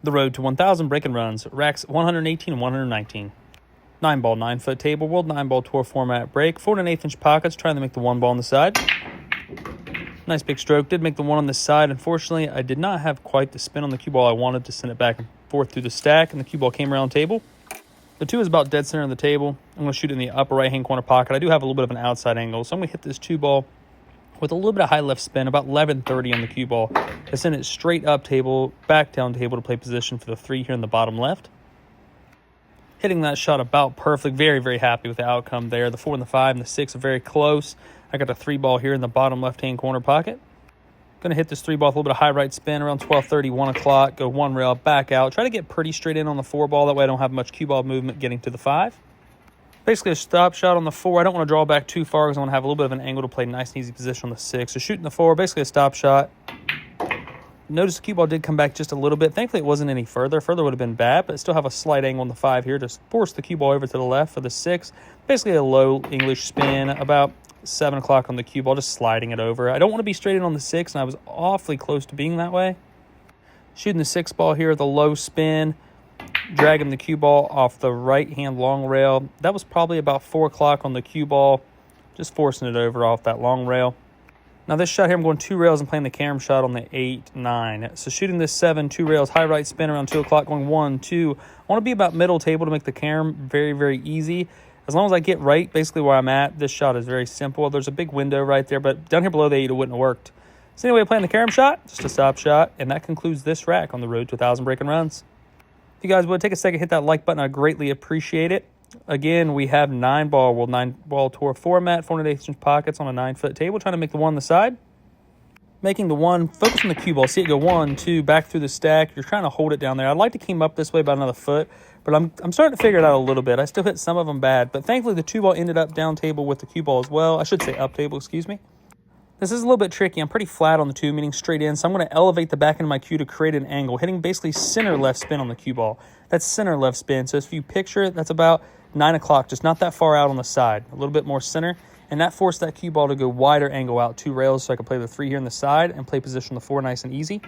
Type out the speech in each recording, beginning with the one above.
The road to 1,000 break and runs, racks 118 and 119. 9-ball, 9-foot table, World 9-ball tour format break, 4 and 1/8 inch pockets, trying to make the 1 ball on the side. Nice big stroke, did make the 1 on the side. Unfortunately, I did not have quite the spin on the cue ball I wanted to send it back and forth through the stack, and the cue ball came around the table. The 2 is about dead center of the table. I'm going to shoot it in the upper right-hand corner pocket. I do have a little bit of an outside angle, so I'm going to hit this 2 ball with a little bit of high left spin, about 1130 on the cue ball, to send it straight up table, back down table to play position for the 3 here in the bottom left. Hitting that shot about perfect. Very, very happy with the outcome there. The 4 and the 5 and the 6 are very close. I got a 3 ball here in the bottom left-hand corner pocket. Going to hit this 3 ball with a little bit of high right spin around 12:30, 1 o'clock. Go 1 rail, back out. Try to get pretty straight in on the 4 ball. That way I don't have much cue ball movement getting to the 5. Basically a stop shot on the 4. I don't want to draw back too far because I want to have a little bit of an angle to play nice and easy position on the 6. So shooting the 4, basically a stop shot. Notice the cue ball did come back just a little bit. Thankfully, it wasn't any further. Further would have been bad, but still have a slight angle on the 5 here to force the cue ball over to the left for the 6. Basically a low English spin, about 7 o'clock on the cue ball, just sliding it over. I don't want to be straight in on the 6, and I was awfully close to being that way. Shooting the 6 ball here, the low spin, dragging the cue ball off the right-hand long rail. That was probably about 4 o'clock on the cue ball, just forcing it over off that long rail. Now this shot here, I'm going 2 rails and playing the carom shot on the 8, 9. So shooting this 7, 2 rails, high right spin around 2 o'clock, going 1, 2. I want to be about middle table to make the carom very, very easy. As long as I get right, basically where I'm at, this shot is very simple. There's a big window right there, but down here below the 8, it wouldn't have worked. So anyway, playing the carom shot, just a stop shot, and that concludes this rack on the road to 1,000 break and runs. If you guys would take a second, hit that like button, I'd greatly appreciate it. Again, we have 9-ball, World 9-ball tour format, 4 and 1/8 inch pockets on a 9-foot table, trying to make the 1 on the side. Making the 1, focus on the cue ball, see it go 1, 2, back through the stack. You're trying to hold it down there. I'd like to keep up this way about another foot, but I'm starting to figure it out a little bit. I still hit some of them bad, but thankfully the 2 ball ended up down table with the cue ball as well. I should say up table, excuse me. This is a little bit tricky. I'm pretty flat on the 2, meaning straight in, so I'm going to elevate the back end of my cue to create an angle, hitting basically center left spin on the cue ball. That's center left spin, so if you picture it, that's about 9 o'clock, just not that far out on the side, a little bit more center. And that forced that cue ball to go wider angle out 2 rails so I could play the 3 here in the side and play position the 4 nice and easy.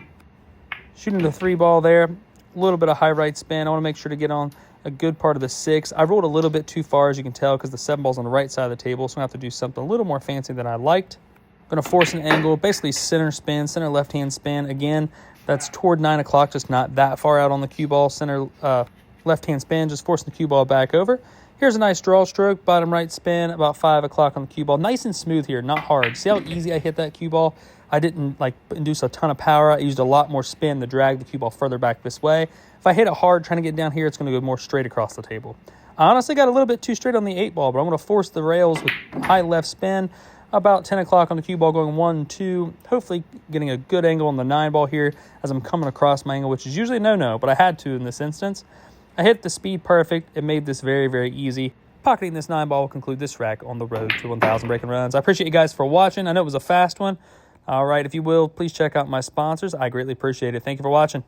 Shooting the 3 ball there, a little bit of high right spin. I want to make sure to get on a good part of the 6. I rolled a little bit too far, as you can tell, because the 7 ball's on the right side of the table, so I'm going to have to do something a little more fancy than I liked. I'm going to force an angle, basically center spin, center left-hand spin. Again, that's toward 9 o'clock, just not that far out on the cue ball. Center left-hand spin, just forcing the cue ball back over. Here's a nice draw stroke, bottom right spin, about 5 o'clock on the cue ball. Nice and smooth here, not hard. See how easy I hit that cue ball? I didn't induce a ton of power. I used a lot more spin to drag the cue ball further back this way. If I hit it hard trying to get down here, it's going to go more straight across the table. I honestly got a little bit too straight on the 8 ball, but I'm going to force the rails with high left spin. About 10 o'clock on the cue ball, going 1, 2. Hopefully getting a good angle on the 9 ball here as I'm coming across my angle, which is usually no-no, but I had to in this instance. I hit the speed perfect. It made this very, very easy. Pocketing this 9 ball will conclude this rack on the road to 1,000 break and runs. I appreciate you guys for watching. I know it was a fast one. All right, if you will, please check out my sponsors. I greatly appreciate it. Thank you for watching.